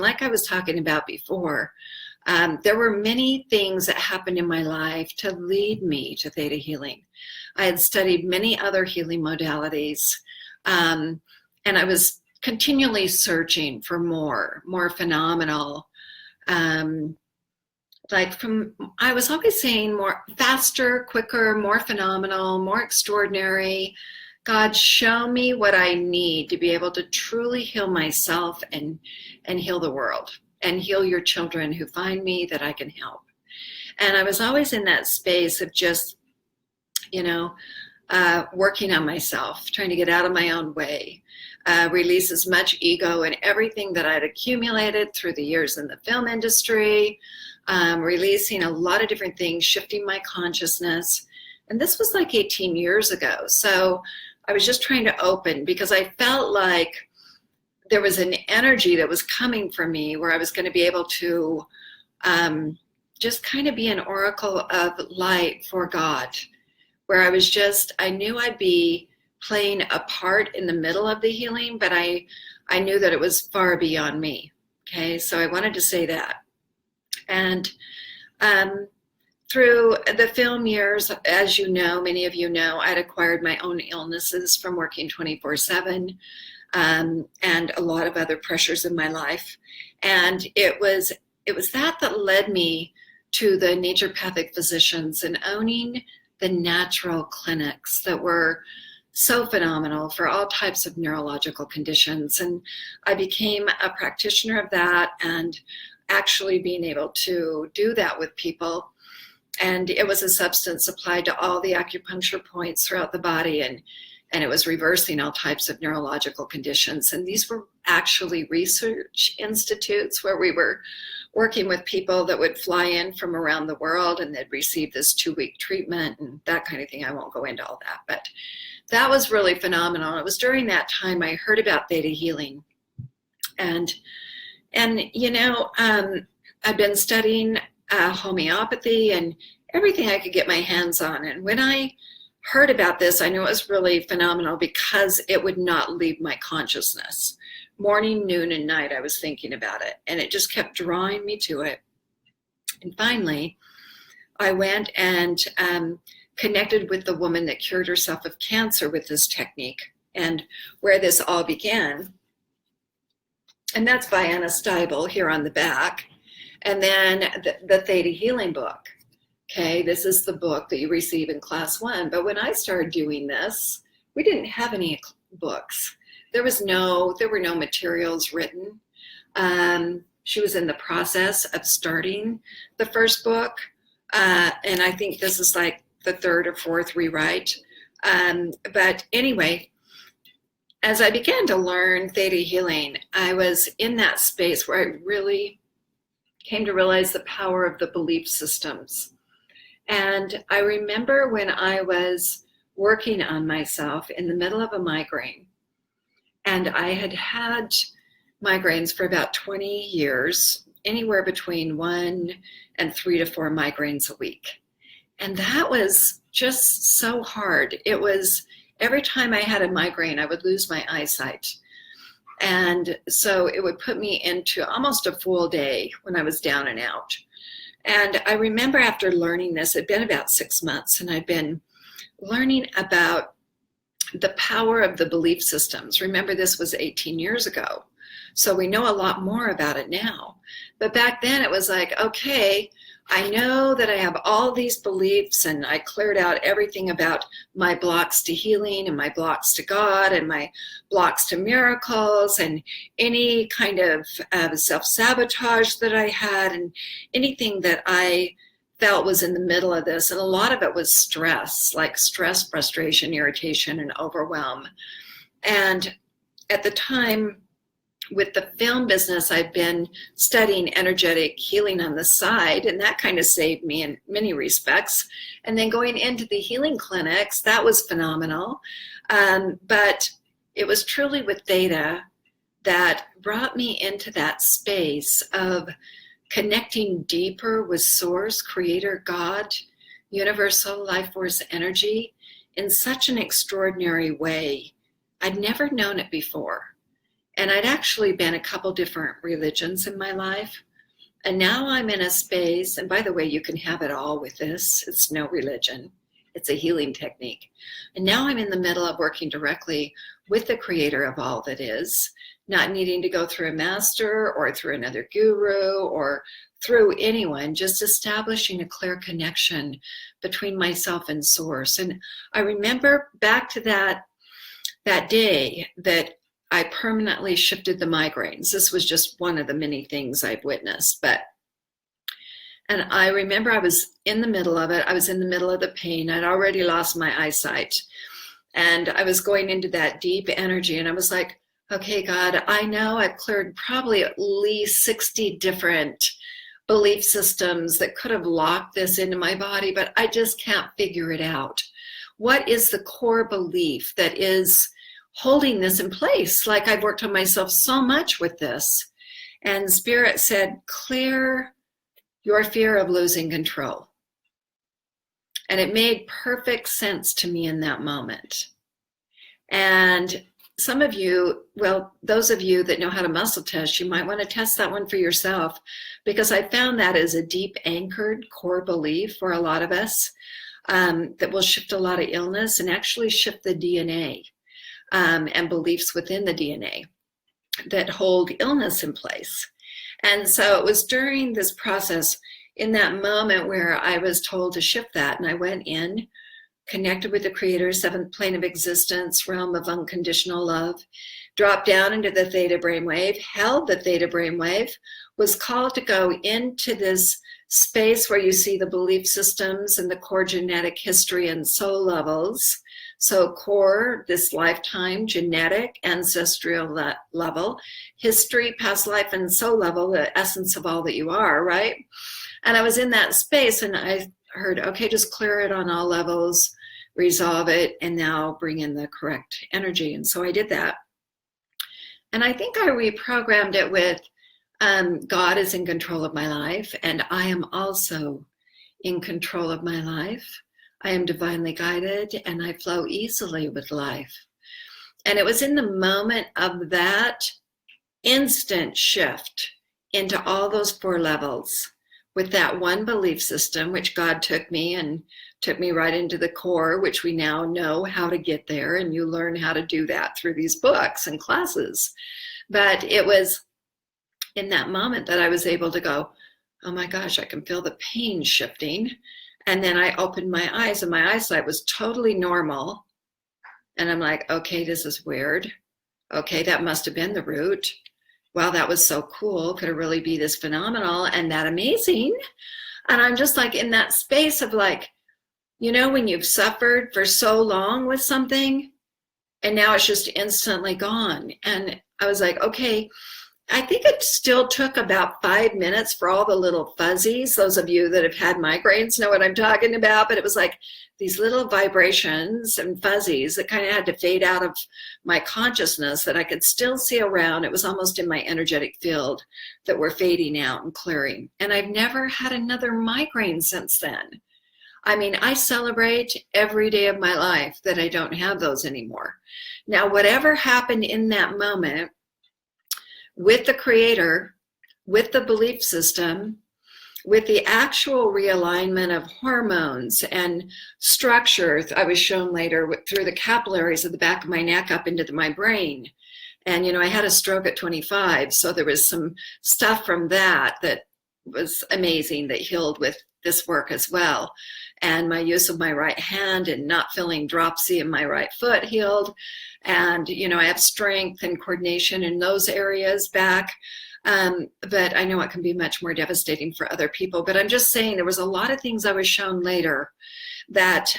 like I was talking about before, there were many things that happened in my life to lead me to theta healing. I had studied many other healing modalities, and I was continually searching for more phenomenal, I was always saying more, faster, quicker, more phenomenal, more extraordinary. God, show me what I need to be able to truly heal myself and heal the world and heal your children who find me that I can help. And I was always in that space of just, working on myself, trying to get out of my own way, release as much ego and everything that I'd accumulated through the years in the film industry, releasing a lot of different things, shifting my consciousness. And this was like 18 years ago. So I was just trying to open because I felt like there was an energy that was coming from me where I was going to be able to just kind of be an oracle of light for God, where I knew I'd be playing a part in the middle of the healing, but I knew that it was far beyond me. Okay, so I wanted to say that. And through the film years, as you know, many of you know, I'd acquired my own illnesses from working 24/7 and a lot of other pressures in my life. And it was that led me to the naturopathic physicians and owning the natural clinics that were so phenomenal for all types of neurological conditions. And I became a practitioner of that and actually being able to do that with people. And it was a substance applied to all the acupuncture points throughout the body, and it was reversing all types of neurological conditions. And these were actually research institutes where we were working with people that would fly in from around the world and they'd receive this 2-week treatment and that kind of thing. I won't go into all that, but that was really phenomenal. It was during that time I heard about theta healing. And I've been studying homeopathy and everything I could get my hands on. And when I heard about this, I knew it was really phenomenal because it would not leave my consciousness. Morning, noon, and night, I was thinking about it. And it just kept drawing me to it. And finally, I went and connected with the woman that cured herself of cancer with this technique, and where this all began. And that's by Anna Steibel here on the back. And then the Theta Healing book. Okay, this is the book that you receive in class 1. But when I started doing this, we didn't have any books. There were no materials written. She was in the process of starting the first book. And I think this is like the 3rd or 4th rewrite. But anyway, as I began to learn Theta Healing, I was in that space where I really came to realize the power of the belief systems. And I remember when I was working on myself in the middle of a migraine, and I had had migraines for about 20 years, anywhere between 1 and 3 to 4 migraines a week. And that was just so hard. It was every time I had a migraine, I would lose my eyesight. And so it would put me into almost a full day when I was down and out. And I remember after learning this, it'd been about 6 months, and I'd been learning about the power of the belief systems. Remember, this was 18 years ago. So we know a lot more about it now. But back then it was like, okay, I know that I have all these beliefs, and I cleared out everything about my blocks to healing and my blocks to God and my blocks to miracles and any kind of self-sabotage that I had and anything that I felt was in the middle of this. And a lot of it was stress, like stress, frustration, irritation, and overwhelm. And at the time, with the film business, I've been studying energetic healing on the side, and that kind of saved me in many respects. And then going into the healing clinics, that was phenomenal. But it was truly with Theta that brought me into that space of connecting deeper with Source, Creator, God, Universal Life Force energy in such an extraordinary way. I'd never known it before. And I'd actually been a couple different religions in my life. And now I'm in a space, and by the way, you can have it all with this. It's no religion. It's a healing technique. And now I'm in the middle of working directly with the creator of all that is, not needing to go through a master or through another guru or through anyone, just establishing a clear connection between myself and source. And I remember back to that day that I permanently shifted the migraines. This was just one of the many things I've witnessed, and I remember I was in the middle of it. I was in the middle of the pain. I'd already lost my eyesight. And I was going into that deep energy. And I was like, okay, God, I know I've cleared probably at least 60 different belief systems that could have locked this into my body, but I just can't figure it out. What is the core belief that is holding this in place? Like, I've worked on myself so much with this. And Spirit said, clear your fear of losing control. And it made perfect sense to me in that moment. And some of you, well, those of you that know how to muscle test, you might want to test that one for yourself, because I found that is a deep anchored core belief for a lot of us, that will shift a lot of illness and actually shift the DNA, and beliefs within the DNA that hold illness in place. And so it was during this process, in that moment where I was told to shift that, and I went in, connected with the Creator, seventh plane of existence, realm of unconditional love, dropped down into the Theta brainwave, held the Theta brainwave, was called to go into this space where you see the belief systems and the core genetic history and soul levels. So core, this lifetime, genetic, ancestral level, history, past life, and soul level, the essence of all that you are, right? And I was in that space and I heard, okay, just clear it on all levels, resolve it, and now bring in the correct energy. And so I did that. And I think I reprogrammed it with God is in control of my life, and I am also in control of my life. I am divinely guided, and I flow easily with life. And it was in the moment of that instant shift into all those 4 levels with that one belief system, which God took me right into the core, which we now know how to get there, and you learn how to do that through these books and classes. But it was in that moment that I was able to go, oh my gosh, I can feel the pain shifting. And then I opened my eyes and my eyesight was totally normal. And I'm like, okay, this is weird. Okay, that must have been the root. Wow, that was so cool. Could it really be this phenomenal and that amazing? And I'm just like in that space of like, you know, when you've suffered for so long with something and now it's just instantly gone. And I was like, okay, I think it still took about 5 minutes for all the little fuzzies. Those of you that have had migraines know what I'm talking about, but it was like these little vibrations and fuzzies that kind of had to fade out of my consciousness that I could still see around. It was almost in my energetic field that were fading out and clearing. And I've never had another migraine since then. I mean, I celebrate every day of my life that I don't have those anymore. Now, whatever happened in that moment, with the Creator, with the belief system, with the actual realignment of hormones and structure, I was shown later through the capillaries of the back of my neck up into my brain. And, you know, I had a stroke at 25, so there was some stuff from that was amazing that healed with this work as well. And my use of my right hand and not feeling dropsy in my right foot healed. And, you know, I have strength and coordination in those areas back. But I know it can be much more devastating for other people. But I'm just saying there was a lot of things I was shown later that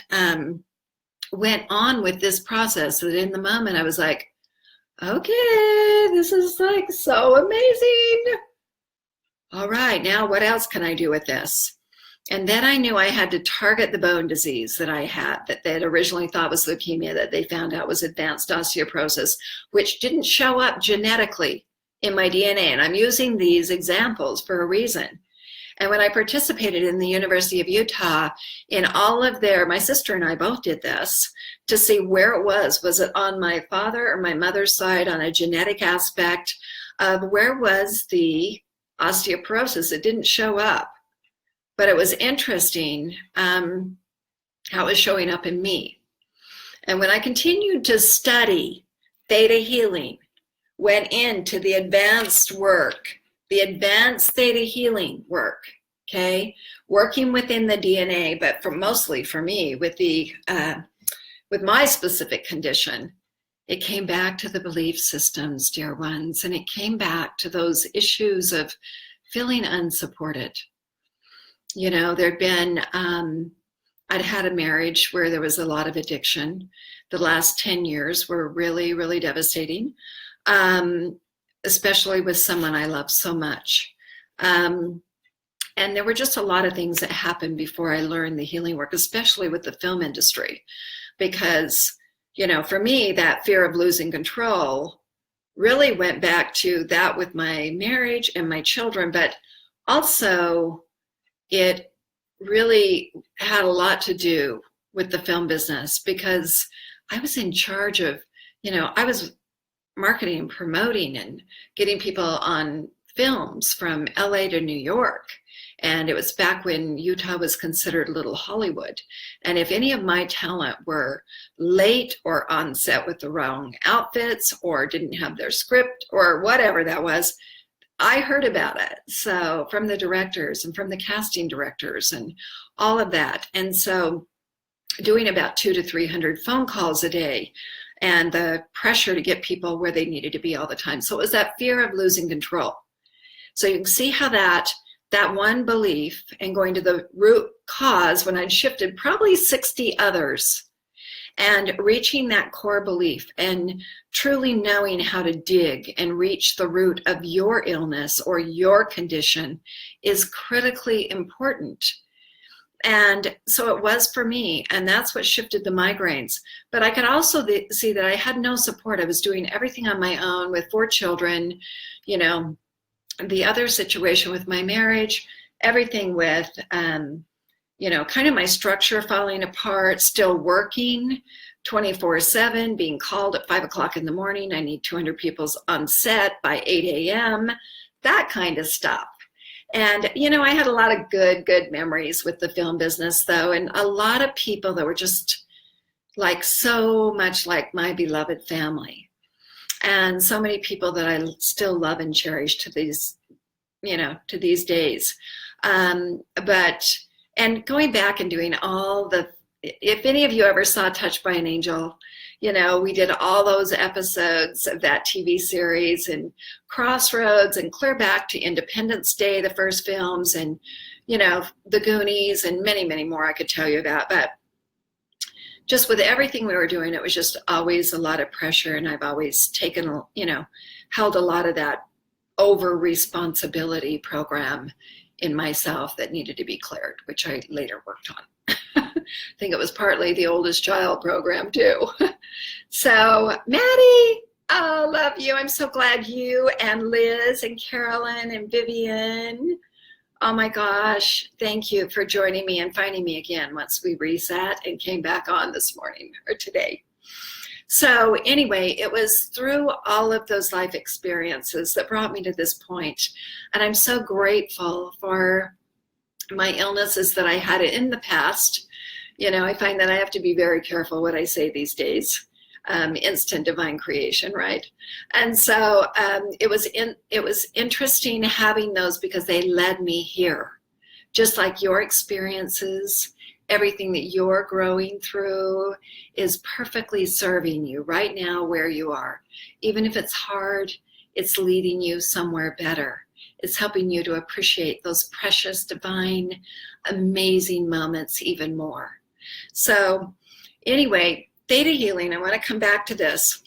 went on with this process that in the moment I was like, okay, this is like so amazing. All right, now what else can I do with this? And then I knew I had to target the bone disease that I had, that they had originally thought was leukemia, that they found out was advanced osteoporosis, which didn't show up genetically in my DNA. And I'm using these examples for a reason. And when I participated in the University of Utah, in all of my sister and I both did this to see where it was. Was it on my father or my mother's side on a genetic aspect of where was the osteoporosis? It didn't show up, but it was interesting how it was showing up in me. And when I continued to study theta healing, went into the advanced work, the advanced theta healing work, okay, working within the DNA, but mostly for me with my specific condition, it came back to the belief systems, dear ones, and it came back to those issues of feeling unsupported. You know, there'd been, I'd had a marriage where there was a lot of addiction. The last 10 years were really, really devastating, especially with someone I love so much. And there were just a lot of things that happened before I learned the healing work, especially with the film industry, because, you know, for me, that fear of losing control really went back to that with my marriage and my children, but also it really had a lot to do with the film business, because I was in charge of, you know, I was marketing and promoting and getting people on films from LA to New York. And it was back when Utah was considered Little Hollywood. And if any of my talent were late or on set with the wrong outfits or didn't have their script or whatever that was, I heard about it. So from the directors and from the casting directors and all of that. And so doing about 200 to 300 phone calls a day and the pressure to get people where they needed to be all the time. So it was that fear of losing control. So you can see how that one belief and going to the root cause when I'd shifted probably 60 others and reaching that core belief and truly knowing how to dig and reach the root of your illness or your condition is critically important. And so it was for me, and that's what shifted the migraines. But I could also see that I had no support. I was doing everything on my own with 4 children, you know, the other situation with my marriage, everything with, you know, kind of my structure falling apart, still working 24/7, being called at 5 o'clock in the morning. I need 200 people on set by 8 a.m., that kind of stuff. And, you know, I had a lot of good memories with the film business, though, and a lot of people that were just like so much like my beloved family. And so many people that I still love and cherish to these, you know, to these days. And going back and doing all the, if any of you ever saw Touched by an Angel, you know, we did all those episodes of that TV series and Crossroads and clear back to Independence Day, the first films, and, you know, The Goonies and many, many more I could tell you about. But just with everything we were doing, it was just always a lot of pressure. And I've always taken, you know, held a lot of that over responsibility program in myself that needed to be cleared, which I later worked on. I think it was partly the oldest child program too. So Maddie, oh, love you. I'm so glad you and Liz and Carolyn and Vivian, oh my gosh, thank you for joining me and finding me again once we reset and came back on this morning or today. So anyway, it was through all of those life experiences that brought me to this point. And I'm so grateful for my illnesses that I had in the past. You know, I find that I have to be very careful what I say these days. Instant divine creation, right? And so it was interesting having those because they led me here. Just like your experiences, everything that you're growing through is perfectly serving you right now where you are. Even if it's hard, it's leading you somewhere better. It's helping you to appreciate those precious, divine, amazing moments even more. So anyway, theta healing, I want to come back to this,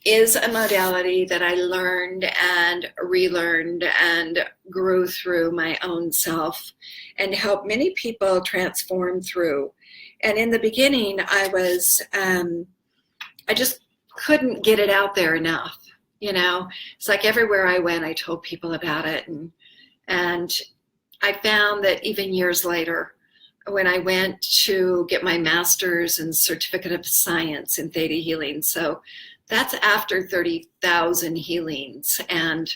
is a modality that I learned and relearned and grew through my own self and helped many people transform through. And in the beginning, I just couldn't get it out there enough. You know, it's like everywhere I went, I told people about it. And, And I found that even years later, when I went to get my master's and certificate of science in theta healing, so that's after 30,000 healings and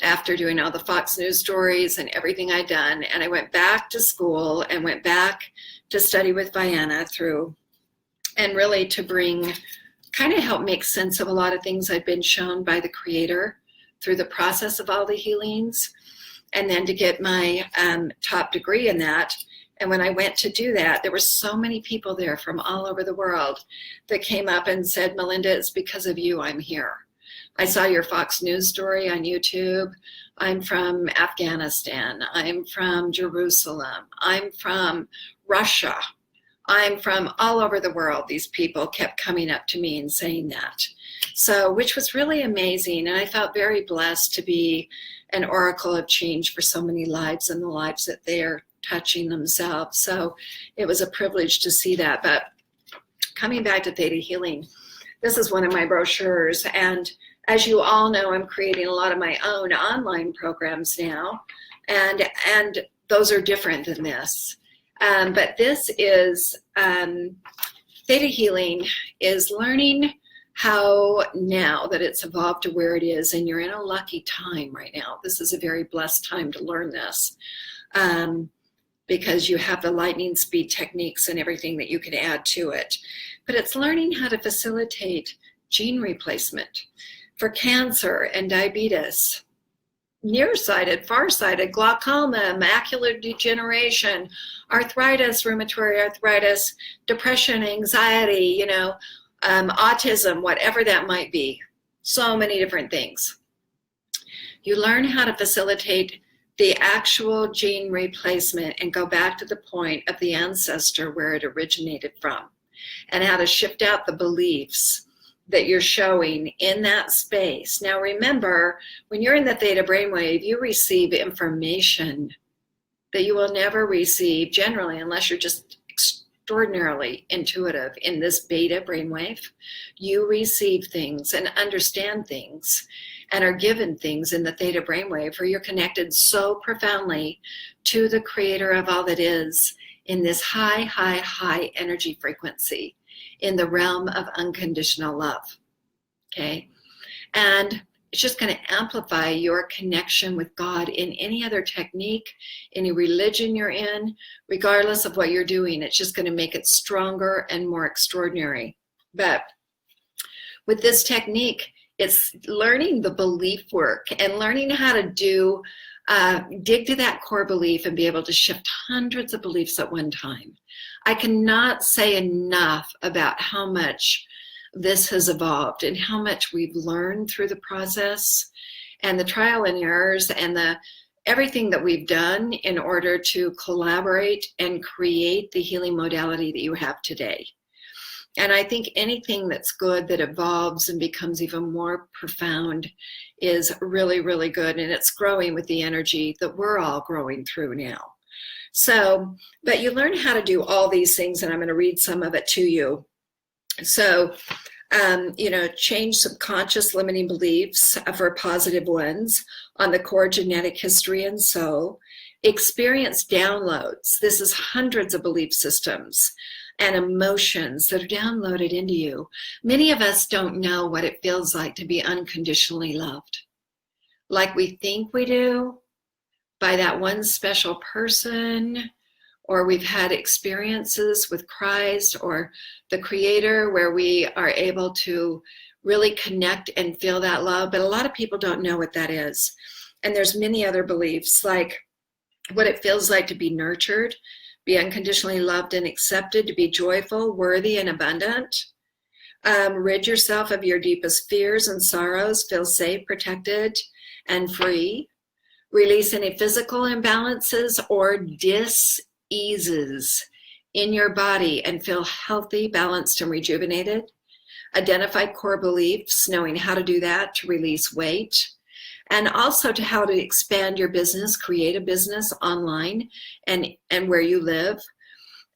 after doing all the Fox News stories and everything I'd done, and I went back to school and went back to study with Vienna through, and really to bring, kind of help make sense of a lot of things I'd been shown by the Creator through the process of all the healings, and then to get my top degree in that. And when I went to do that, there were so many people there from all over the world that came up and said, Melinda, it's because of you I'm here. I saw your Fox News story on YouTube. I'm from Afghanistan. I'm from Jerusalem. I'm from Russia. I'm from all over the world. These people kept coming up to me and saying that. So, which was really amazing. And I felt very blessed to be an oracle of change for so many lives and the lives that they're touching themselves. So it was a privilege to see that. But coming back to Theta Healing, this is one of my brochures. And as you all know, I'm creating a lot of my own online programs now. And those are different than this. But this is, Theta Healing is learning how, now that it's evolved to where it is, and you're in a lucky time right now. This is a very blessed time to learn this. Because you have the lightning speed techniques and everything that you can add to it. But it's learning how to facilitate gene replacement for cancer and diabetes, nearsighted, farsighted, glaucoma, macular degeneration, arthritis, rheumatoid arthritis, depression, anxiety, autism, whatever that might be. So many different things. You learn how to facilitate the actual gene replacement and go back to the point of the ancestor where it originated from, and how to shift out the beliefs that you're showing in that space. Now remember, when you're in the theta brainwave, you receive information that you will never receive generally unless you're just extraordinarily intuitive. In this beta brainwave, you receive things and understand things and are given things in the theta brainwave, where you're connected so profoundly to the Creator of all that is in this high, high, high energy frequency in the realm of unconditional love, okay? And it's just going to amplify your connection with God in any other technique, any religion you're in, regardless of what you're doing. It's just going to make it stronger and more extraordinary. But with this technique, it's learning the belief work and learning how to dig to that core belief and be able to shift hundreds of beliefs at one time. I cannot say enough about how much this has evolved and how much we've learned through the process and the trial and errors and everything that we've done in order to collaborate and create the healing modality that you have today. And I think anything that's good that evolves and becomes even more profound is really, really good. And it's growing with the energy that we're all growing through now. So, but you learn how to do all these things, and I'm going to read some of it to you. So, change subconscious limiting beliefs for positive ones on the core genetic history and soul. Experience downloads. This is hundreds of belief systems and emotions that are downloaded into you. Many of us don't know what it feels like to be unconditionally loved, like we think we do, by that one special person, or we've had experiences with Christ or the Creator where we are able to really connect and feel that love. But a lot of people don't know what that is. And there's many other beliefs, like what it feels like to be nurtured, be unconditionally loved and accepted, to be joyful, worthy, and abundant. Rid yourself of your deepest fears and sorrows, feel safe, protected, and free. Release any physical imbalances or dis-eases in your body and feel healthy, balanced, and rejuvenated. Identify core beliefs, knowing how to do that to release weight, and also to how to expand your business, create a business online and where you live,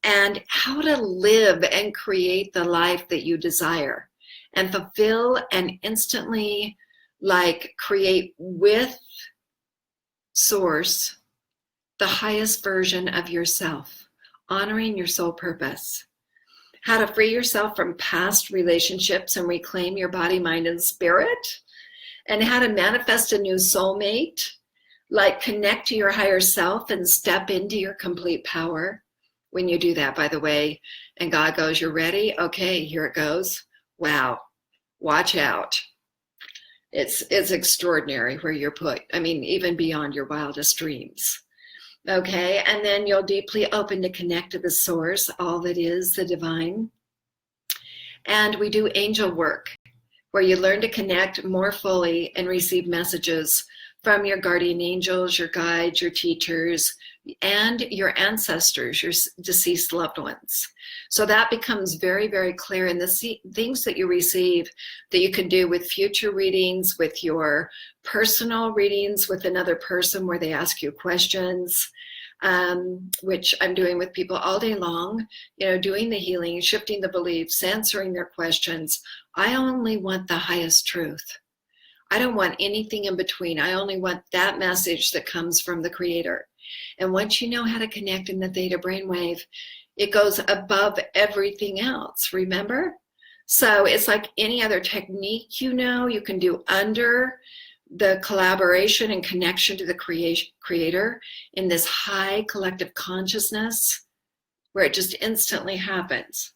and how to live and create the life that you desire and fulfill and instantly create with source, the highest version of yourself, honoring your soul purpose, how to free yourself from past relationships and reclaim your body, mind, and spirit, and how to manifest a new soulmate, like connect to your higher self and step into your complete power. When you do that, by the way, and God goes, you're ready? Okay, here it goes. Wow, watch out. It's extraordinary where you're put. I mean, even beyond your wildest dreams. Okay, and then you'll deeply open to connect to the source, all that is the divine. And we do angel work, where you learn to connect more fully and receive messages from your guardian angels, your guides, your teachers, and your ancestors, your deceased loved ones. So that becomes very, very clear in the things that you receive that you can do with future readings, with your personal readings with another person where they ask you questions, which I'm doing with people all day long, doing the healing, shifting the beliefs, answering their questions. I only want the highest truth. I don't want anything in between. I only want that message that comes from the Creator. And once you know how to connect in the Theta brainwave, it goes above everything else, remember? So it's like any other technique you can do under the collaboration and connection to the Creator in this high collective consciousness where it just instantly happens.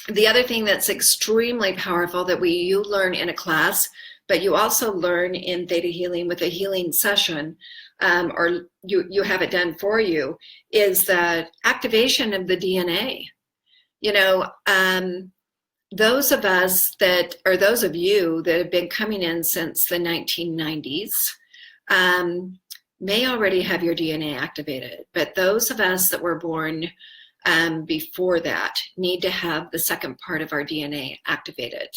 The other thing that's extremely powerful that you learn in a class, but you also learn in Theta Healing with a healing session, or you have it done for you, is the activation of the DNA. Those of us that, or those of you that have been coming in since the 1990s, may already have your DNA activated, but those of us that were born before that need to have the second part of our DNA activated.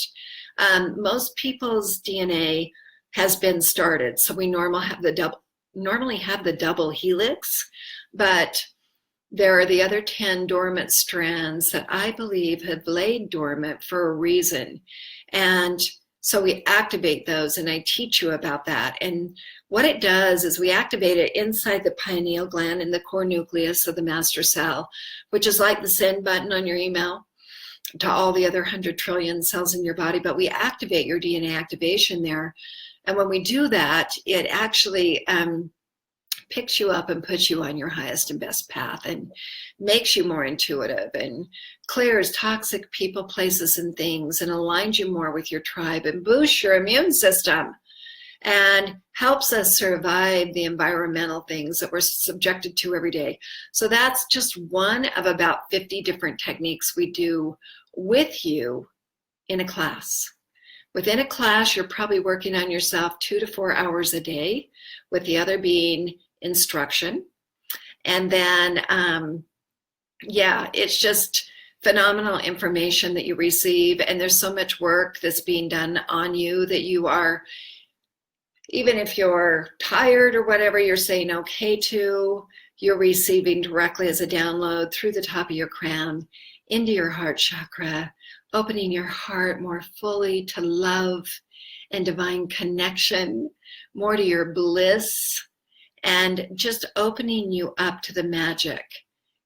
Most people's DNA has been started, so we normally have the double helix, but there are the other 10 dormant strands that I believe have laid dormant for a reason. And so we activate those, and I teach you about that. And what it does is we activate it inside the pineal gland in the core nucleus of the master cell, which is like the send button on your email to all the other 100 trillion cells in your body. But we activate your DNA activation there. And when we do that, it actually picks you up and puts you on your highest and best path and makes you more intuitive and clears toxic people, places, and things and aligns you more with your tribe and boosts your immune system and helps us survive the environmental things that we're subjected to every day. So that's just one of about 50 different techniques we do with you in a class. Within a class, you're probably working on yourself 2 to 4 hours a day, with the other being instruction. And then, it's just phenomenal information that you receive. And there's so much work that's being done on you that you are, even if you're tired or whatever, you're saying okay to, you're receiving directly as a download through the top of your crown into your heart chakra, opening your heart more fully to love and divine connection, more to your bliss, and just opening you up to the magic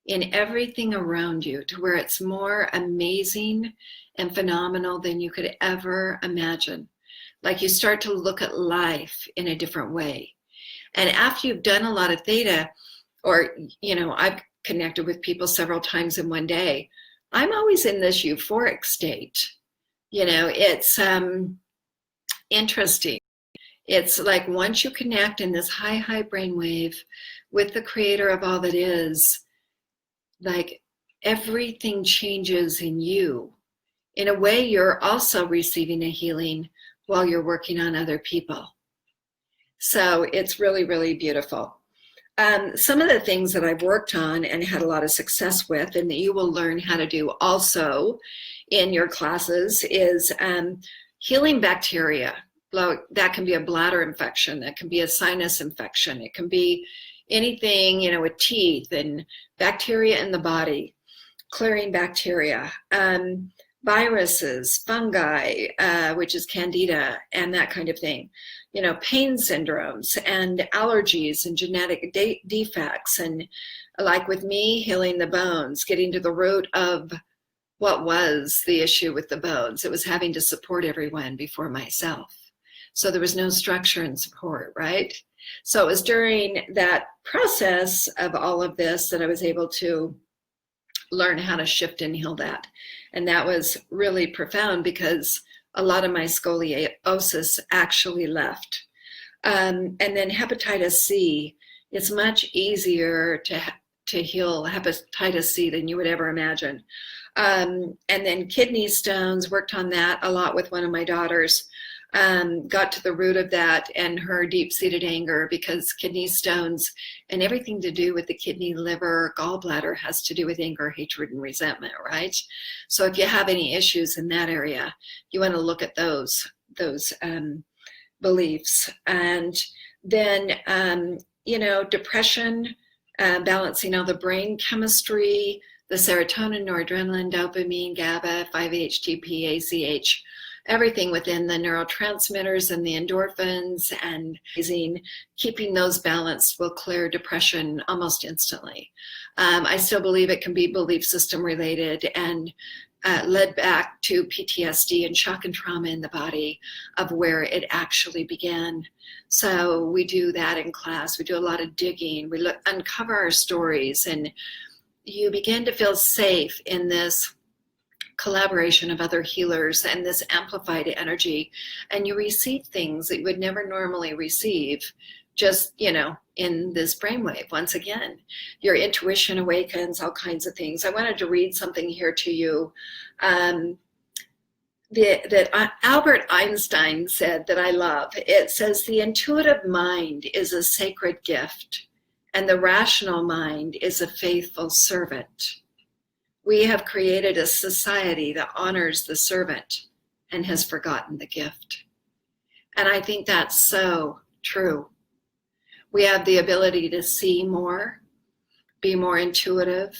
in everything around you, to where it's more amazing and phenomenal than you could ever imagine. Like you start to look at life in a different way. And after you've done a lot of theta, or, I've connected with people several times in one day, I'm always in this euphoric state. It's interesting. It's like once you connect in this high brainwave with the Creator of all that is, like everything changes in you. In a way, you're also receiving a healing while you're working on other people. So it's really, really beautiful. Some of the things that I've worked on and had a lot of success with, and that you will learn how to do also in your classes, is healing bacteria. That can be a bladder infection, that can be a sinus infection, it can be anything, with teeth and bacteria in the body, clearing bacteria, viruses, fungi, which is candida, and that kind of thing. pain syndromes and allergies and genetic defects. And like with me, healing the bones, getting to the root of what was the issue with the bones. It was having to support everyone before myself. So there was no structure and support, right? So it was during that process of all of this that I was able to learn how to shift and heal that. And that was really profound because a lot of my scoliosis actually left. And then hepatitis C, it's much easier to heal hepatitis C than you would ever imagine. And then kidney stones, worked on that a lot with one of my daughters. Got to the root of that and her deep-seated anger, because kidney stones and everything to do with the kidney, liver, gallbladder has to do with anger, hatred, and resentment, right? So if you have any issues in that area, you want to look at those beliefs. And then, depression, balancing all the brain chemistry, the serotonin, noradrenaline, dopamine, GABA, 5-HTP, ACH, everything within the neurotransmitters and the endorphins, and keeping those balanced will clear depression almost instantly. I still believe it can be belief system related and led back to PTSD and shock and trauma in the body of where it actually began. So we do that in class. We do a lot of digging. We uncover our stories, and you begin to feel safe in this collaboration of other healers and this amplified energy, and you receive things that you would never normally receive just in this brainwave. Once again, your intuition awakens, all kinds of things. I wanted to read something here to you that Albert Einstein said that I love. It says, the intuitive mind is a sacred gift, and the rational mind is a faithful servant. We have created a society that honors the servant and has forgotten the gift. And I think that's so true. We have the ability to see more, be more intuitive,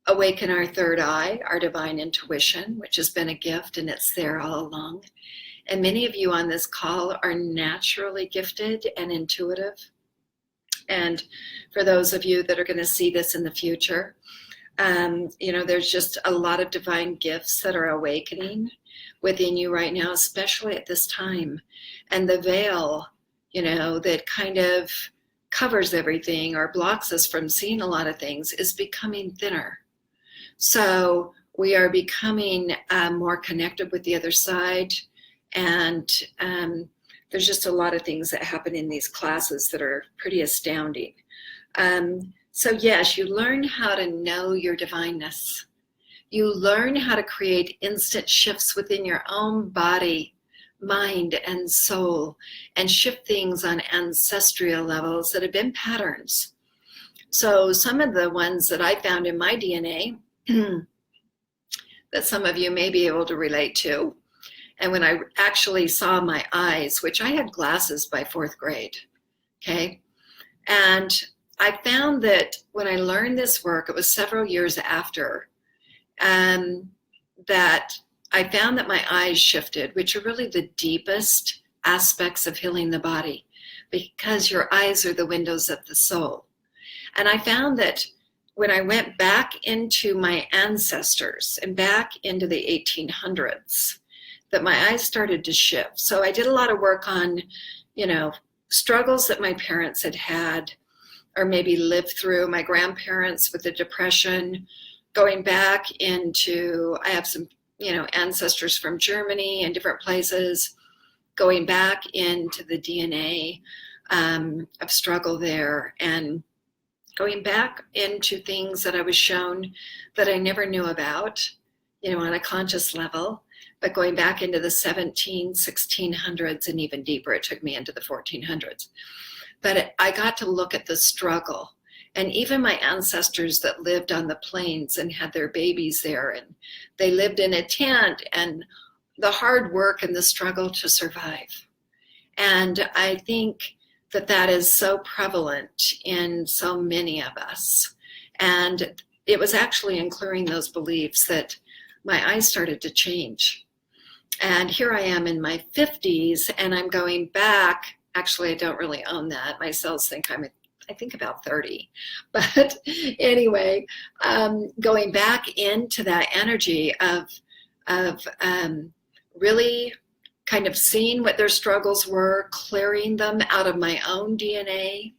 awaken our third eye, our divine intuition, which has been a gift and it's there all along. And many of you on this call are naturally gifted and intuitive. And for those of you that are going to see this in the future, there's just a lot of divine gifts that are awakening within you right now, especially at this time. And the veil, that kind of covers everything or blocks us from seeing a lot of things is becoming thinner. So we are becoming more connected with the other side. And there's just a lot of things that happen in these classes that are pretty astounding. So yes, you learn how to know your divineness. You learn how to create instant shifts within your own body, mind, and soul, and shift things on ancestral levels that have been patterns. So some of the ones that I found in my DNA that some of you may be able to relate to, and when I actually saw my eyes, which I had glasses by 4th grade, okay? And I found that when I learned this work, it was several years after, that I found that my eyes shifted, which are really the deepest aspects of healing the body, because your eyes are the windows of the soul. And I found that when I went back into my ancestors and back into the 1800s, that my eyes started to shift. So I did a lot of work on, struggles that my parents had had, or maybe lived through, my grandparents with the Depression, going back into, I have some, ancestors from Germany and different places, going back into the DNA of struggle there, and going back into things that I was shown that I never knew about, on a conscious level, but going back into the 1600s and even deeper, it took me into the 1400s. But I got to look at the struggle, and even my ancestors that lived on the plains and had their babies there, and they lived in a tent, and the hard work and the struggle to survive. And I think that is so prevalent in so many of us. And it was actually in clearing those beliefs that my eyes started to change. And here I am in my 50s, and I'm going back Actually, I don't really own that. My cells think I think about 30. But anyway, going back into that energy of really kind of seeing what their struggles were, clearing them out of my own DNA,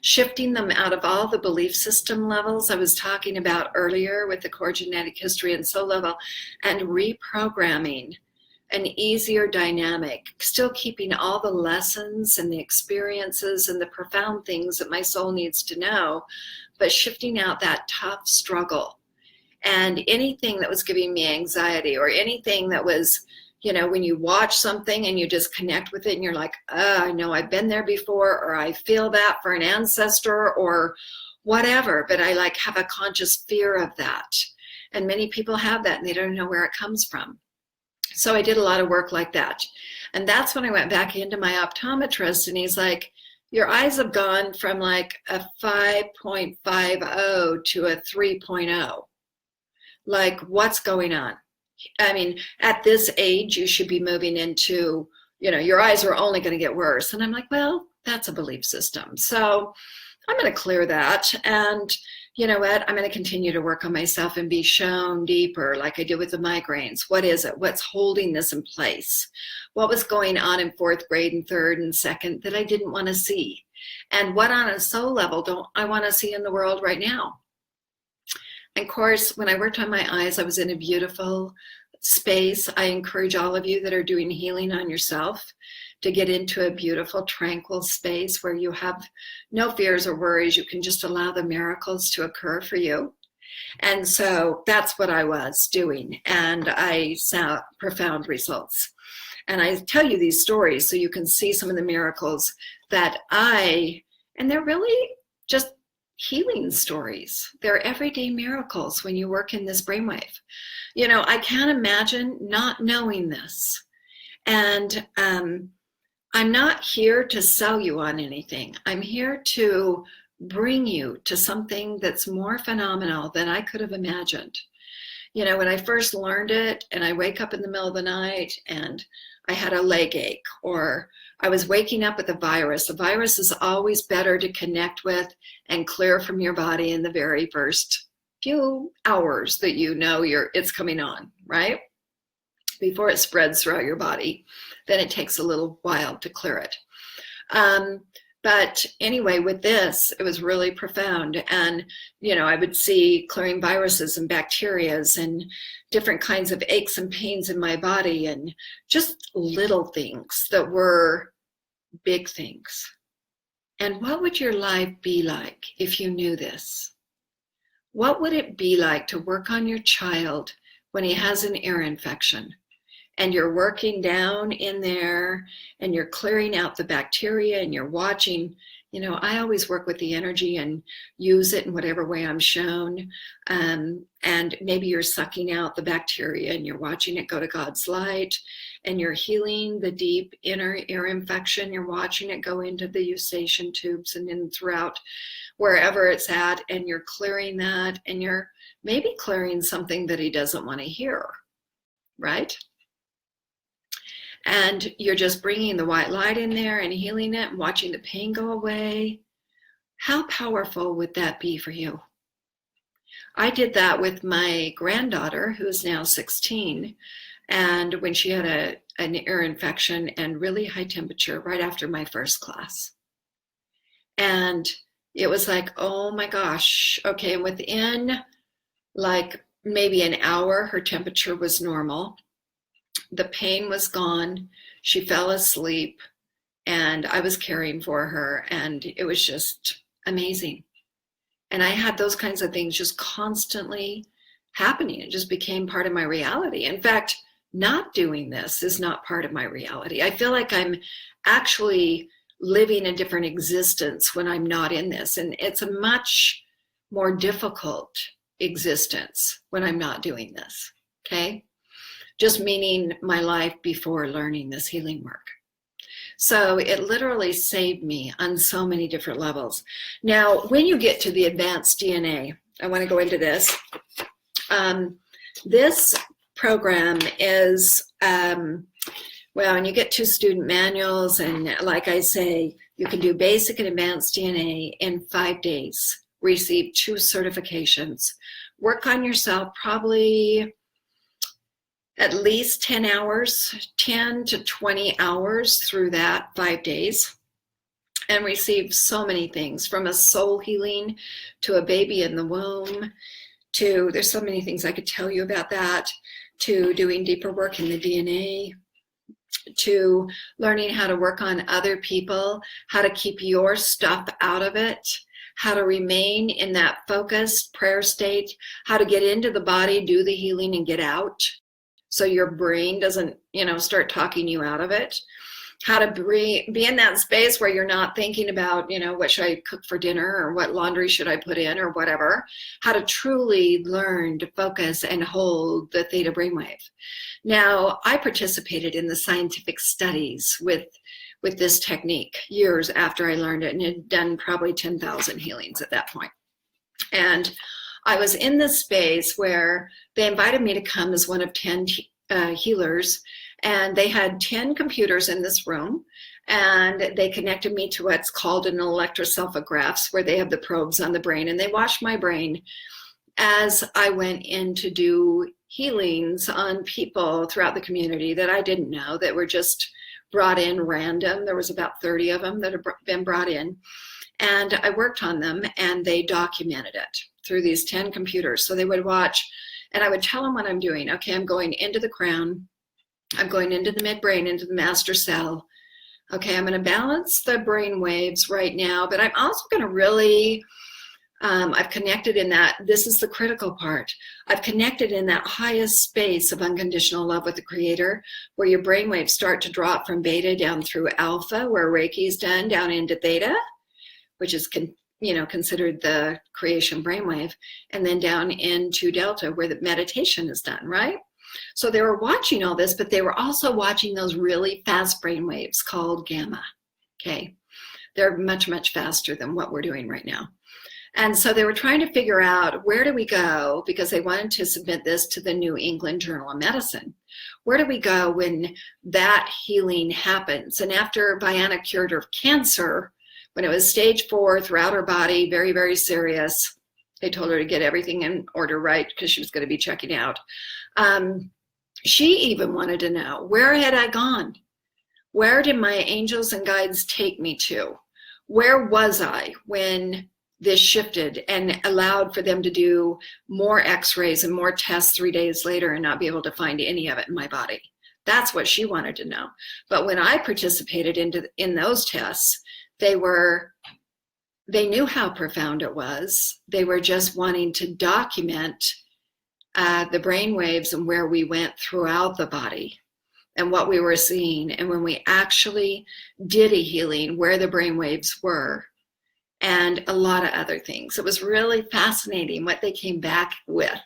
shifting them out of all the belief system levels I was talking about earlier with the core genetic history and soul level, and reprogramming an easier dynamic, still keeping all the lessons and the experiences and the profound things that my soul needs to know, but shifting out that tough struggle. And anything that was giving me anxiety, or anything that was, when you watch something and you just connect with it and you're like, I know I've been there before, or I feel that for an ancestor or whatever, but I have a conscious fear of that. And many people have that and they don't know where it comes from. So I did a lot of work like that. And that's when I went back into my optometrist, and he's like, your eyes have gone from a 5.50 to a 3.0. What's going on? I mean, at this age, you should be moving into, your eyes are only going to get worse. And I'm like, well, that's a belief system. So I'm going to clear that. And you know what? I'm going to continue to work on myself and be shown deeper, like I did with the migraines. What is it? What's holding this in place? What was going on in 4th grade and 3rd and 2nd that I didn't want to see? And what on a soul level don't I want to see in the world right now? And of course, when I worked on my eyes, I was in a beautiful space. I encourage all of you that are doing healing on yourself to get into a beautiful, tranquil space where you have no fears or worries. You can just allow the miracles to occur for you. And so that's what I was doing. And I saw profound results. And I tell you these stories so you can see some of the miracles that and they're really just healing stories. They're everyday miracles when you work in this brainwave. I can't imagine not knowing this. And I'm not here to sell you on anything. I'm here to bring you to something that's more phenomenal than I could have imagined. When I first learned it, and I wake up in the middle of the night and I had a leg ache, or I was waking up with a virus. A virus is always better to connect with and clear from your body in the very first few hours that it's coming on, right? Before it spreads throughout your body. Then it takes a little while to clear it. But anyway, with this, it was really profound. And, I would see clearing viruses and bacterias and different kinds of aches and pains in my body, and just little things that were big things. And what would your life be like if you knew this? What would it be like to work on your child when he has an ear infection? And you're working down in there and you're clearing out the bacteria, and you're watching, I always work with the energy and use it in whatever way I'm shown. And maybe you're sucking out the bacteria and you're watching it go to God's light, and you're healing the deep inner ear infection. You're watching it go into the eustachian tubes and in throughout wherever it's at, and you're clearing that, and you're maybe clearing something that he doesn't want to hear, right? And you're just bringing the white light in there and healing it and watching the pain go away. How powerful would that be for you? I did that with my granddaughter, who is now 16. And when she had an ear infection and really high temperature right after my first class. And it was like, oh my gosh. Okay, and within maybe an hour, her temperature was normal. The pain was gone. She fell asleep, and I was caring for her, and it was just amazing. And I had those kinds of things just constantly happening. It just became part of my reality. In fact, not doing this is not part of my reality. I feel like I'm actually living a different existence when I'm not in this. And it's a much more difficult existence when I'm not doing this, okay? Just meaning my life before learning this healing work. So it literally saved me on so many different levels. Now, when you get to the advanced DNA, I want to go into this. This program is Well, and you get 2 student manuals, and like I say, you can do basic and advanced DNA in 5 days, receive 2 certifications, work on yourself probably at least 10 hours, 10 to 20 hours through that 5 days, and receive so many things, from a soul healing to a baby in the womb, to, there's so many things I could tell you about that, to doing deeper work in the DNA, to learning how to work on other people, how to keep your stuff out of it, how to remain in that focused prayer state, how to get into the body, do the healing, and get out so your brain doesn't, start talking you out of it. How to be in that space where you're not thinking about, what should I cook for dinner, or what laundry should I put in, or whatever. How to truly learn to focus and hold the theta brainwave. Now, I participated in the scientific studies with this technique years after I learned it, and had done probably 10,000 healings at that point. And I was in this space where they invited me to come as one of 10 healers. And they had 10 computers in this room, and they connected me to what's called an electrocephalographs, where they have the probes on the brain, and they watched my brain as I went in to do healings on people throughout the community that I didn't know, that were just brought in random. There was about 30 of them that had been brought in, and I worked on them, and they documented it through these 10 computers. So they would watch, and I would tell them what I'm doing. Okay, I'm going into the crown, I'm going into the midbrain, into the master cell. Okay, I'm going to balance the brain waves right now, but I'm also going to really, I've connected in that, this is the critical part. I've connected in that highest space of unconditional love with the Creator, where your brain waves start to drop from beta down through alpha, where Reiki is done, down into theta, which is considered the creation brainwave, and then down into delta, where the meditation is done, right? So they were watching all this, but they were also watching those really fast brain waves called gamma. Okay, they're much, much faster than what we're doing right now. And so they were trying to figure out, where do we go, because they wanted to submit this to the New England Journal of Medicine. Where do we go when that healing happens? And after Biana cured her of cancer, when it was stage 4 throughout her body, very, very serious, they told her to get everything in order, right, because she was going to be checking out. She even wanted to know, where had I gone? Where did my angels and guides take me to? Where was I when this shifted and allowed for them to do more x-rays and more tests 3 days later and not be able to find any of it in my body? That's what she wanted to know. But when I participated in those tests, they knew how profound it was. They were just wanting to document the brain waves and where we went throughout the body and what we were seeing. And when we actually did a healing, where the brain waves were, and a lot of other things. It was really fascinating what they came back with.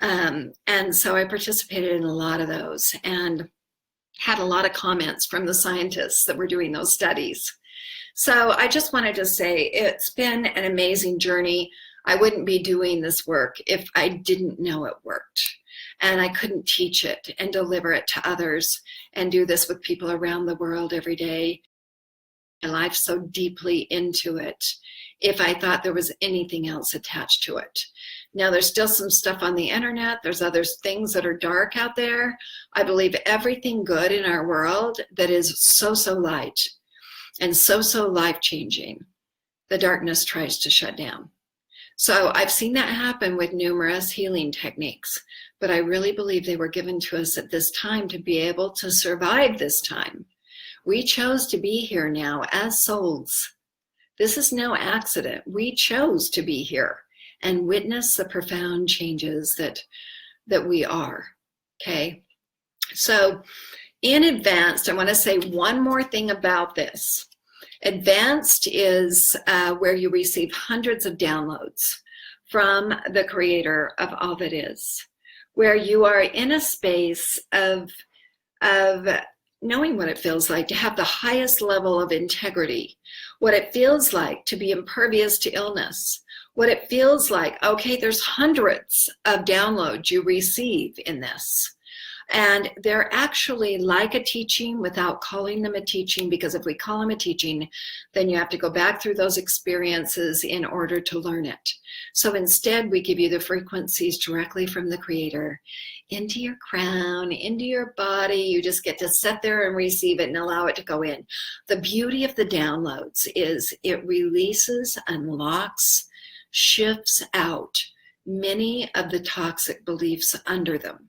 And so I participated in a lot of those and had a lot of comments from the scientists that were doing those studies. So I just wanted to say it's been an amazing journey. I wouldn't be doing this work if I didn't know it worked, and I couldn't teach it and deliver it to others and do this with people around the world every day. My life so deeply into it if I thought there was anything else attached to it. Now, there's still some stuff on the internet. There's other things that are dark out there. I believe everything good in our world that is so light and so life-changing, the darkness tries to shut down. So I've seen that happen with numerous healing techniques, but I really believe they were given to us at this time to be able to survive this time. We chose to be here now as souls. This is no accident. We chose to be here and witness the profound changes that we are, okay? So in advanced, I want to say one more thing about this. Advanced is where you receive hundreds of downloads from the Creator of all that is, where you are in a space of knowing what it feels like to have the highest level of integrity, what it feels like to be impervious to illness, what it feels like, okay, there's hundreds of downloads you receive in this. And they're actually like a teaching without calling them a teaching, because if we call them a teaching, then you have to go back through those experiences in order to learn it. So instead, we give you the frequencies directly from the Creator into your crown, into your body. You just get to sit there and receive it and allow it to go in. The beauty of the downloads is it releases, unlocks, shifts out many of the toxic beliefs under them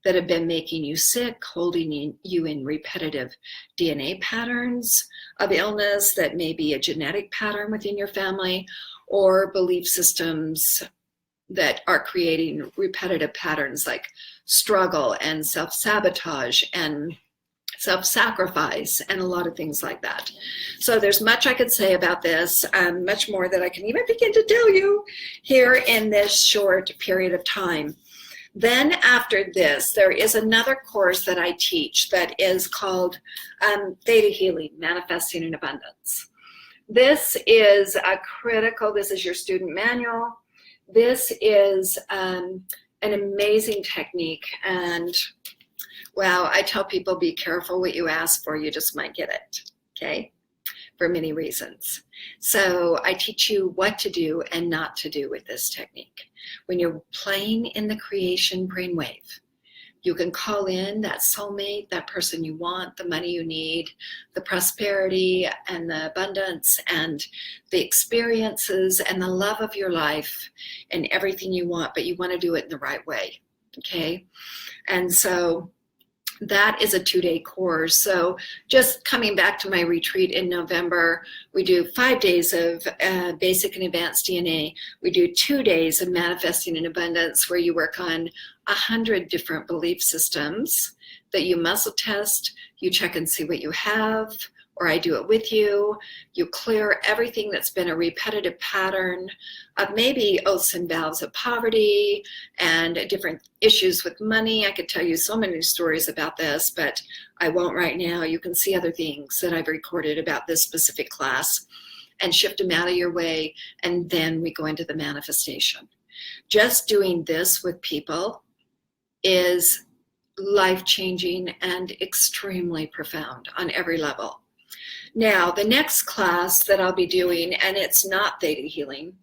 that have been making you sick, holding you in repetitive DNA patterns of illness that may be a genetic pattern within your family, or belief systems that are creating repetitive patterns like struggle and self-sabotage and self-sacrifice and a lot of things like that. So there's much I could say about this, much more that I can even begin to tell you here in this short period of time. Then after this, there is another course that I teach that is called Theta Healing, Manifesting in Abundance. This is this is your student manual. This is an amazing technique. And wow, I tell people, be careful what you ask for, you just might get it, okay? For many reasons. So I teach you what to do and not to do with this technique. When you're playing in the creation brainwave, you can call in that soulmate, that person you want, the money you need, the prosperity and the abundance and the experiences and the love of your life and everything you want, but you want to do it in the right way, okay? And so that is a 2-day course. So just coming back to my retreat in November, we do 5 days of basic and advanced DNA. We do 2 days of manifesting in abundance, where you work on 100 different belief systems that you muscle test. You check and see what you have, or I do it with you. You clear everything that's been a repetitive pattern of maybe oaths and vows of poverty and different issues with money. I could tell you so many stories about this, but I won't right now. You can see other things that I've recorded about this specific class and shift them out of your way, and then we go into the manifestation. Just doing this with people is life-changing and extremely profound on every level. Now, the next class that I'll be doing, and it's not Theta Healing,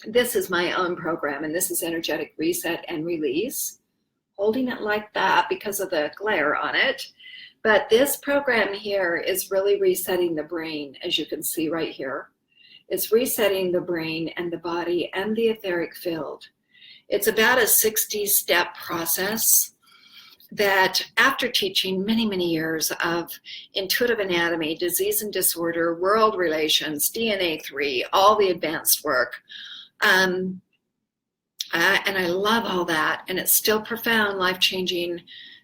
this is my own program, and this is Energetic Reset and Release. Holding it like that because of the glare on it. But this program here is really resetting the brain, as you can see right here. It's resetting the brain and the body and the etheric field. It's about a 60-step process that, after teaching many, many years of intuitive anatomy, disease and disorder, world relations, DNA 3, all the advanced work, and I love all that, and it's still profound, life-changing,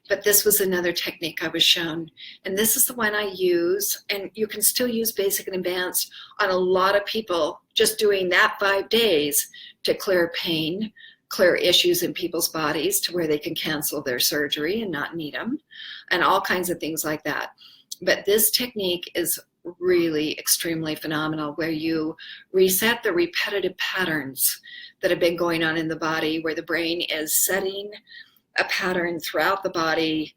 but this was another technique I was shown, and this is the one I use, and you can still use basic and advanced on a lot of people, just doing that 5 days to clear pain, clear issues in people's bodies to where they can cancel their surgery and not need them, and all kinds of things like that. But this technique is really extremely phenomenal, where you reset the repetitive patterns that have been going on in the body, where the brain is setting a pattern throughout the body,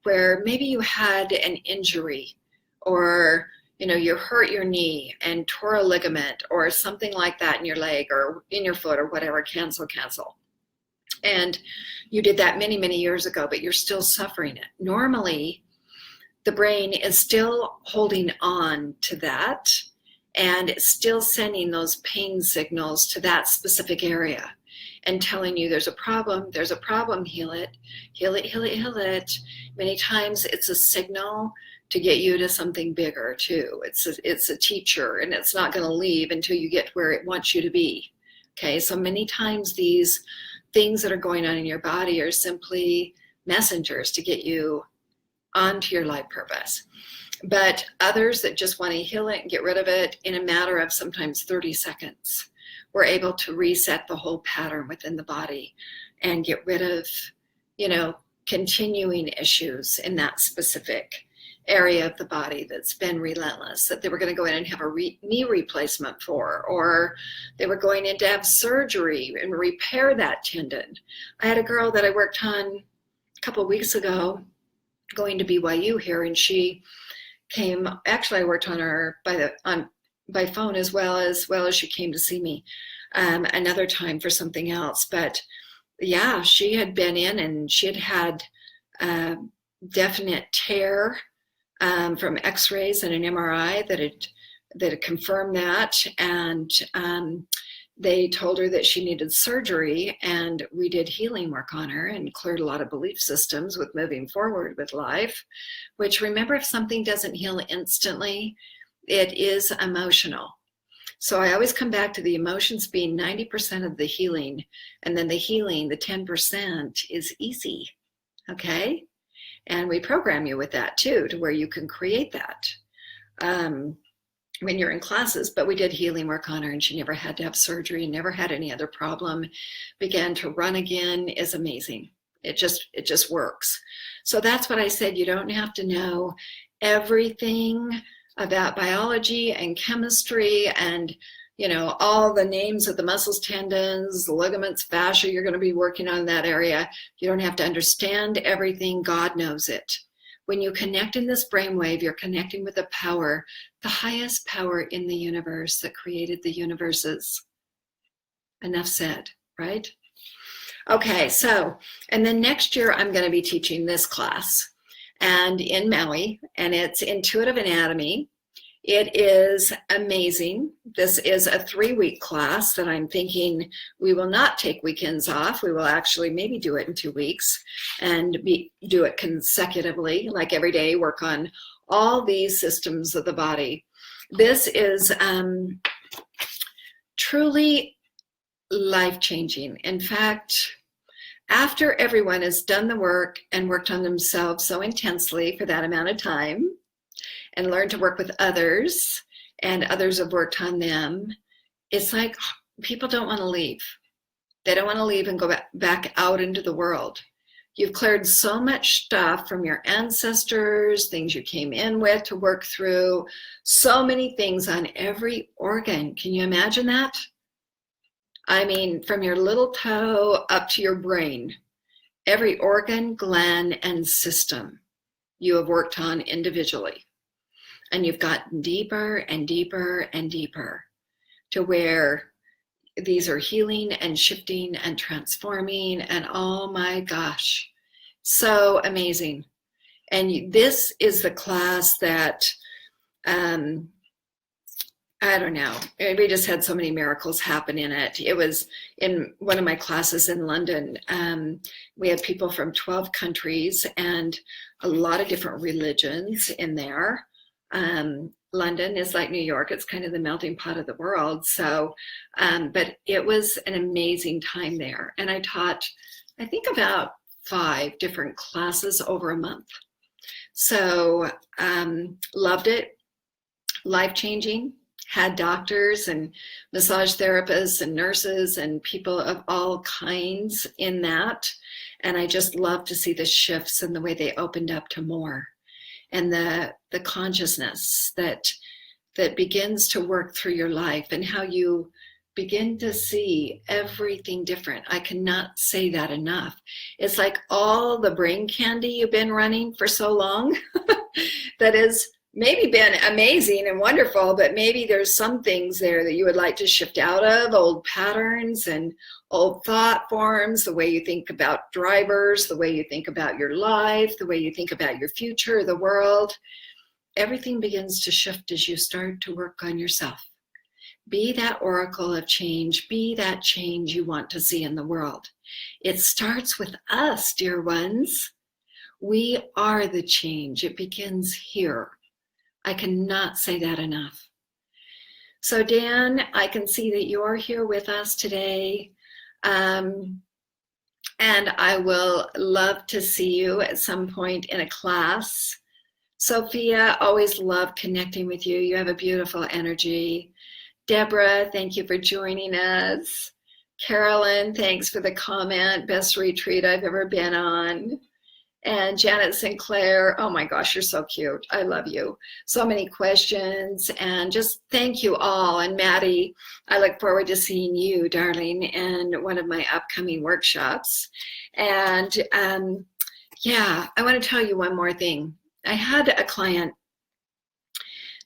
where maybe you had an injury, or you hurt your knee and tore a ligament or something like that in your leg or in your foot or whatever. Cancel. And you did that many, many years ago, but you're still suffering it. Normally, the brain is still holding on to that, and it's still sending those pain signals to that specific area and telling you there's a problem, heal it. Many times it's a signal to get you to something bigger too. It's a teacher, and it's not going to leave until you get where it wants you to be. Okay, so many times these things that are going on in your body are simply messengers to get you onto your life purpose. But others that just want to heal it and get rid of it in a matter of sometimes 30 seconds, we're able to reset the whole pattern within the body and get rid of, continuing issues in that specific area of the body that's been relentless, that they were going to go in and have a knee replacement for, or they were going in to have surgery and repair that tendon. I had a girl that I worked on couple of weeks ago going to BYU here, and she came. Actually, I worked on her by phone as well as she came to see me another time for something else. But yeah, she had been in and she had a definite tear from X-rays and an MRI that had confirmed that, and they told her that she needed surgery, and we did healing work on her and cleared a lot of belief systems with moving forward with life, which, remember, if something doesn't heal instantly, it is emotional. So I always come back to the emotions being 90% of the healing, and then the healing, the 10%, is easy, okay? And we program you with that too, to where you can create that when you're in classes. But we did healing work on her, and she never had to have surgery, never had any other problem, began to run again. Is amazing. It just works. So that's what I said. You don't have to know everything about biology and chemistry and, you know, all the names of the muscles, tendons, ligaments, fascia. You're going to be working on that area. You don't have to understand everything. God knows it. When you connect in this brainwave, you're connecting with the power, the highest power in the universe that created the universes. Enough said, right? Okay, so, and then next year I'm going to be teaching this class, and in Maui, and it's intuitive anatomy. It is amazing. This is a 3-week class that I'm thinking we will not take weekends off. We will actually maybe do it in 2 weeks and do it consecutively, like every day, work on all these systems of the body. This is truly life-changing. In fact, after everyone has done the work and worked on themselves so intensely for that amount of time, and learn to work with others, and others have worked on them, it's like people don't want to leave. They don't want to leave and go back out into the world. You've cleared so much stuff from your ancestors, things you came in with to work through, so many things on every organ. Can you imagine that? I mean, from your little toe up to your brain, every organ, gland, and system you have worked on individually. And you've gotten deeper and deeper and deeper to where these are healing and shifting and transforming, and oh my gosh, so amazing. And this is the class that, I don't know, we just had so many miracles happen in it. It was in one of my classes in London. We had people from 12 countries and a lot of different religions in there. London is like New York. It's kind of the melting pot of the world. So, but it was an amazing time there. And I taught, I think, about 5 different classes over a month. So, loved it. Life-changing. Had doctors and massage therapists and nurses and people of all kinds in that. And I just love to see the shifts and the way they opened up to more. And the consciousness that begins to work through your life, and how you begin to see everything different. I cannot say that enough. It's like all the brain candy you've been running for so long that has maybe been amazing and wonderful, but maybe there's some things there that you would like to shift out of, old patterns and old thought forms, the way you think about drivers, the way you think about your life, the way you think about your future, the world. Everything begins to shift as you start to work on yourself. Be that oracle of change. Be that change you want to see in the world. It starts with us, dear ones. We are the change. It begins here. I cannot say that enough. So Dan, I can see that you're here with us today. And I will love to see you at some point in a class. Sophia, always love connecting with you. You have a beautiful energy. Deborah, thank you for joining us. Carolyn, thanks for the comment. Best retreat I've ever been on. And Janet Sinclair, oh my gosh, you're so cute. I love you. So many questions, and just thank you all. And Maddie, I look forward to seeing you, darling, in one of my upcoming workshops. And Yeah, I want to tell you one more thing. I had a client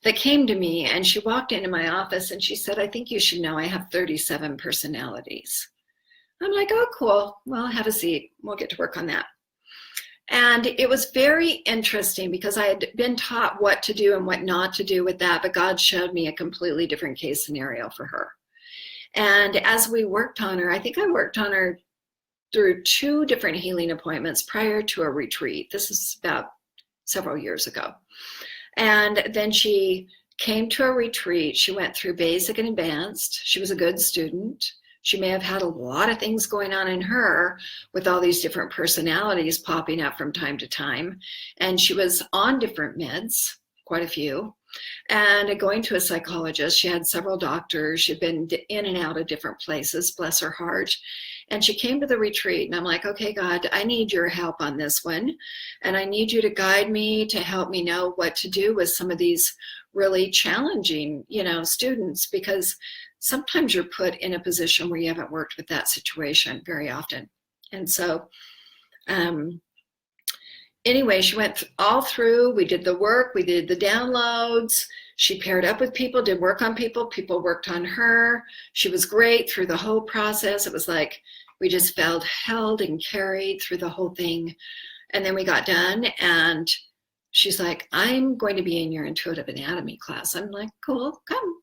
that came to me and she walked into my office and she said, I think you should know I have 37 personalities. I'm like, oh, cool. Well, have a seat. We'll get to work on that. And it was very interesting because I had been taught what to do and what not to do with that, but God showed me a completely different case scenario for her. And as we worked on her, I think I worked on her through 2 different healing appointments prior to a retreat. This is about several years ago. And then she came to a retreat. She went through basic and advanced. She was a good student. She may have had a lot of things going on in her with all these different personalities popping up from time to time. And she was on different meds, quite a few, and going to a psychologist. She had several doctors. She'd been in and out of different places, bless her heart. And she came to the retreat and I'm like, okay, God, I need your help on this one. And I need you to guide me, to help me know what to do with some of these really challenging, students, because sometimes you're put in a position where you haven't worked with that situation very often. And so, anyway, she went all through. We did the work, we did the downloads. She paired up with people, did work on people. People worked on her. She was great through the whole process. It was like we just felt held and carried through the whole thing. And then we got done and she's like, I'm going to be in your intuitive anatomy class. I'm like, cool, come.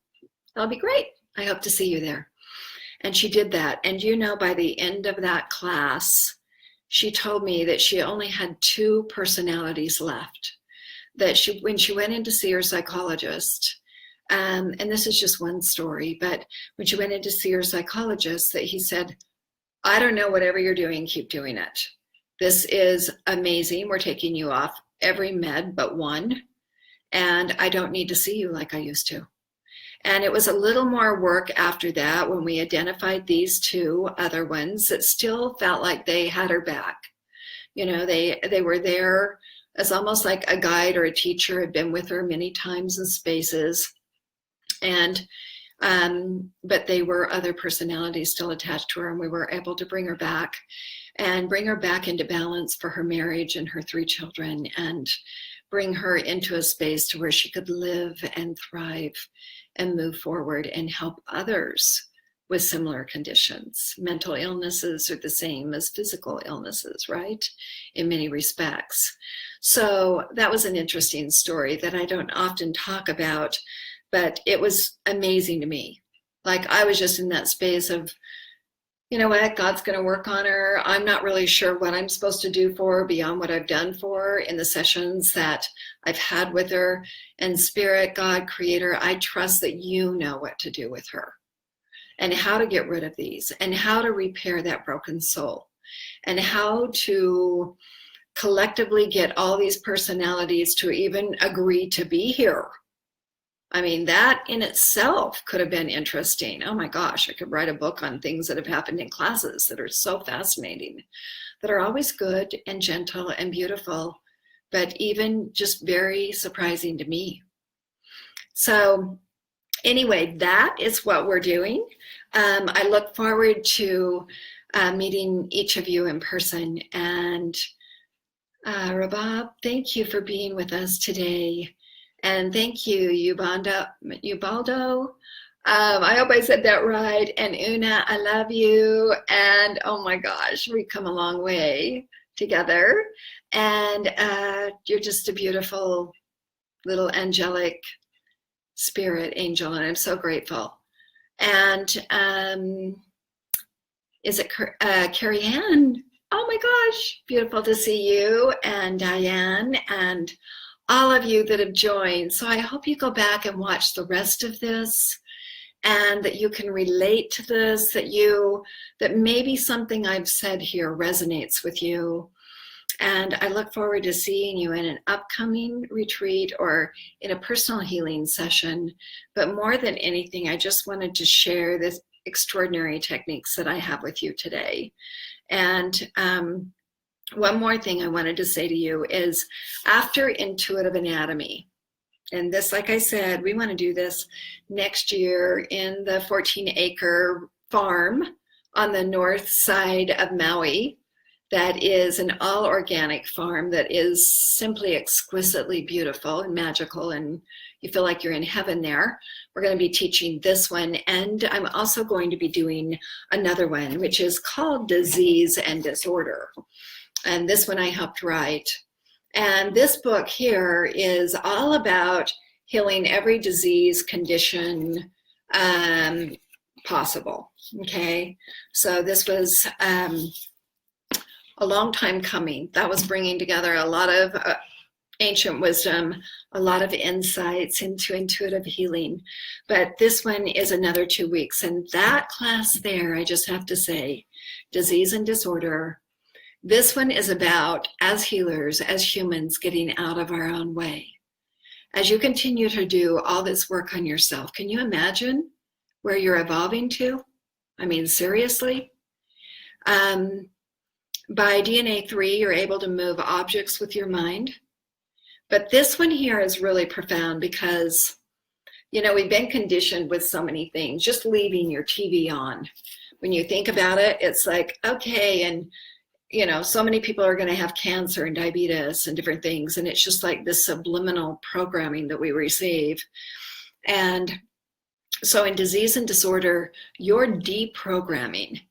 That'll be great. I hope to see you there. And she did that. And by the end of that class, she told me that she only had 2 personalities left. That when she went in to see her psychologist, and this is just one story, but when she went in to see her psychologist, that he said, I don't know, whatever you're doing, keep doing it. This is amazing. We're taking you off every med but one, and I don't need to see you like I used to. And it was a little more work after that when we identified these 2 other ones that still felt like they had her back. They were there as almost like a guide or a teacher, had been with her many times in spaces. And but they were other personalities still attached to her, and we were able to bring her back into balance for her marriage and her 3 children, and bring her into a space to where she could live and thrive and move forward and help others with similar conditions. Mental illnesses are the same as physical illnesses, right? In many respects. So that was an interesting story that I don't often talk about, but it was amazing to me. Like I was just in that space of, you know what, God's going to work on her. I'm not really sure what I'm supposed to do for her beyond what I've done for her in the sessions that I've had with her. And Spirit, God, Creator, I trust that you know what to do with her and how to get rid of these and how to repair that broken soul and how to collectively get all these personalities to even agree to be here. I mean, that in itself could have been interesting. Oh my gosh, I could write a book on things that have happened in classes that are so fascinating, that are always good and gentle and beautiful, but even just very surprising to me. So anyway, that is what we're doing. I look forward to meeting each of you in person. And Rabab, thank you for being with us today. And thank you, Ubaldo. I hope I said that right. And Una, I love you. And oh my gosh, we've come a long way together. And you're just a beautiful little angelic spirit angel, and I'm so grateful. And is it Carrie Ann? Oh my gosh, beautiful to see you, and Diane, and all of you that have joined. So I hope you go back and watch the rest of this, and that you can relate to this, that maybe something I've said here resonates with you. And I look forward to seeing you in an upcoming retreat or in a personal healing session. But more than anything, I just wanted to share this extraordinary techniques that I have with you today. And one more thing I wanted to say to you is, after intuitive anatomy, and this, like I said, we want to do this next year in the 14-acre farm on the north side of Maui. that is an all organic farm that is simply exquisitely beautiful and magical, and you feel like you're in heaven there. We're going to be teaching this one, and I'm also going to be doing another one, which is called Disease and Disorder. And this one I helped write. And this book here is all about healing every disease condition possible. Okay, so this was a long time coming. That was bringing together a lot of ancient wisdom, a lot of insights into intuitive healing. But this one is another 2 weeks. And that class there, I just have to say, Disease and Disorder, this one is about, as healers, as humans, getting out of our own way. As you continue to do all this work on yourself, can you imagine where you're evolving to? I mean, seriously? By DNA 3, you're able to move objects with your mind. But this one here is really profound because, you know, we've been conditioned with so many things, just leaving your TV on. When you think about it, it's like, okay, and, you know, so many people are going to have cancer and diabetes and different things. And it's just like this subliminal programming that we receive. And so in Disease and Disorder, you're deprogramming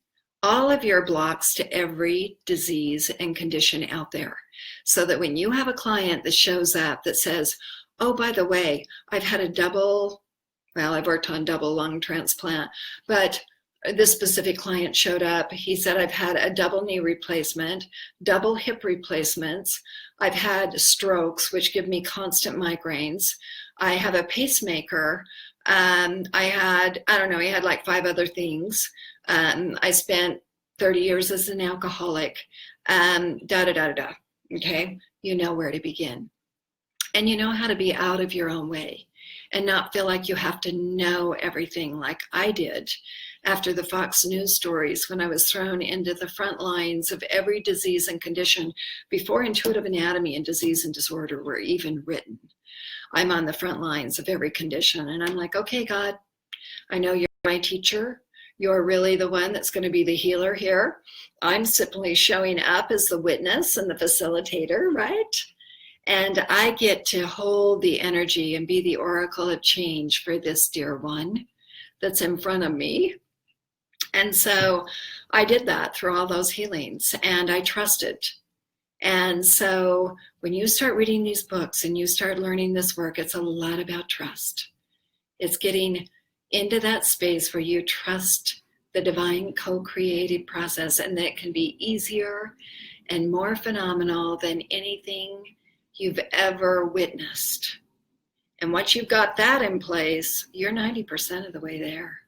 all of your blocks to every disease and condition out there. So that when you have a client that shows up that says, oh, by the way, I've had a I've worked on double lung transplant, but this specific client showed up. He said, I've had a double knee replacement, double hip replacements. I've had strokes, which give me constant migraines. I have a pacemaker. He had like 5 other things. I spent 30 years as an alcoholic, okay? You know where to begin. And you know how to be out of your own way and not feel like you have to know everything like I did after the Fox News stories when I was thrown into the front lines of every disease and condition before intuitive anatomy and disease and disorder were even written. I'm on the front lines of every condition, and I'm like, okay, God, I know you're my teacher. You're really the one that's going to be the healer here. I'm simply showing up as the witness and the facilitator, right? And I get to hold the energy and be the oracle of change for this dear one that's in front of me. And so I did that through all those healings, and I trusted. And so when you start reading these books and you start learning this work, it's a lot about trust. It's getting into that space where you trust the divine co-created process, and that it can be easier and more phenomenal than anything you've ever witnessed. And once you've got that in place, you're 90% of the way there.